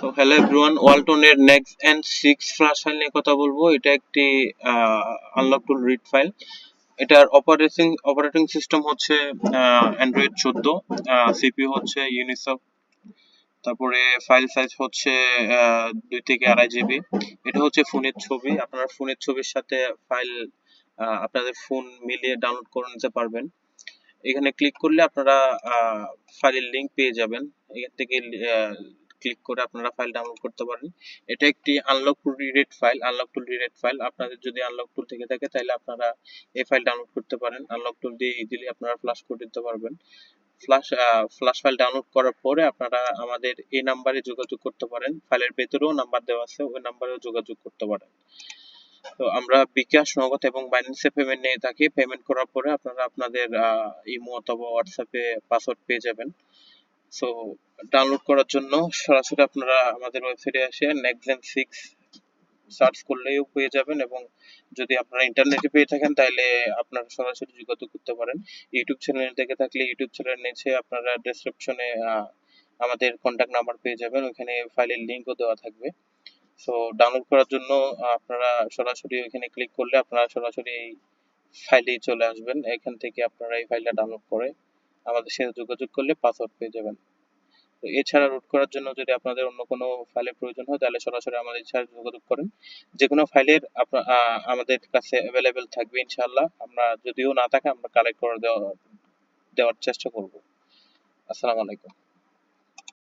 তো hello everyone, ওয়ালটনের next N 6 flash file নিয়ে কথা বলবো। এটা একটি আনলক টুল রিড ফাইল। এটার অপারেটিং সিস্টেম হচ্ছে অ্যান্ড্রয়েড 14, সিপিইউ হচ্ছে ইউনিসফ, তারপরে ফাইল সাইজ হচ্ছে 2 থেকে 2.5 GB। এটা হচ্ছে ফোনের ছবি। আপনারা ফোনের ছবির সাথে ফাইল আপনাদের ফোন মিলিয়ে ডাউনলোড করে নিতে পারবেন। এখানে ক্লিক করলে আপনারা ফাইলের লিংক পেয়ে যাবেন। এখান থেকে ক্লিক করে আপনারা ফাইল ডাউনলোড করতে পারেন। এটা একটি আনলক টুল রিড ফাইল। আপনাদের যদি আনলক টুল থেকে থাকে তাহলে আপনারা এই ফাইল ডাউনলোড করতে পারেন। আনলক টুল দিয়ে ইজিলি আপনারা ফ্লাশ করে দিতে পারবেন। ফ্লাশ ফাইল ডাউনলোড করার পরে আপনারা আমাদের এই নাম্বারে যোগাযোগ করতে পারেন। ফাইলের ভেতরেও নাম্বার দেওয়া আছে, ওই নাম্বারেও যোগাযোগ করতে পারেন। তো আমরা বিকাশ, নগদ এবং বাইন্যান্সে পেমেন্ট নিয়ে থাকি। পেমেন্ট করার পরে আপনারা আপনাদের ইমো অথবা হোয়াটসঅ্যাপে পাসওয়ার্ড পেয়ে যাবেন। সো ডাউনলোড করার জন্য সরাসরি আপনারা আমাদের ওয়েবসাইটে এসে নেক্সটজেন 6 সার্চ করলেও পেয়ে যাবেন, এবং যদি আপনারা ইন্টারনেটে পেয়ে থাকেন তাহলে আপনারা সরাসরি যোগাযোগ করতে পারেন। ইউটিউব চ্যানেল থেকে থাকলে ইউটিউব চ্যানেল নিচে আপনারা ডেসক্রিপশনে আমাদের কন্ট্যাক্ট নাম্বার পেয়ে যাবেন, ওখানে ফাইলের লিংকও দেওয়া থাকবে। সো ডাউনলোড করার জন্য আপনারা সরাসরি ওইখানে ক্লিক করলে আপনারা সরাসরি এই ফাইলেই চলে আসবেন। এখান থেকে আপনারা এই ফাইলটা ডাউনলোড করে আমাদের সাথে যোগাযোগ করলে পাসওয়ার্ড পেয়ে যাবেন। তো এছাড়া রুট করার জন্য যদি আপনাদের অন্য কোনো ফাইলের প্রয়োজন হয় তাহলে সরাসরি আমাদের সাথে যোগাযোগ করেন। যে কোনো ফাইলের আমাদের কাছে অ্যাভেলেবেল থাকবে ইনশাআল্লাহ। আমরা যদিও না থাকে আমরা কালেক্ট করে দেওয়ার চেষ্টা করব। আসসালামু আলাইকুম।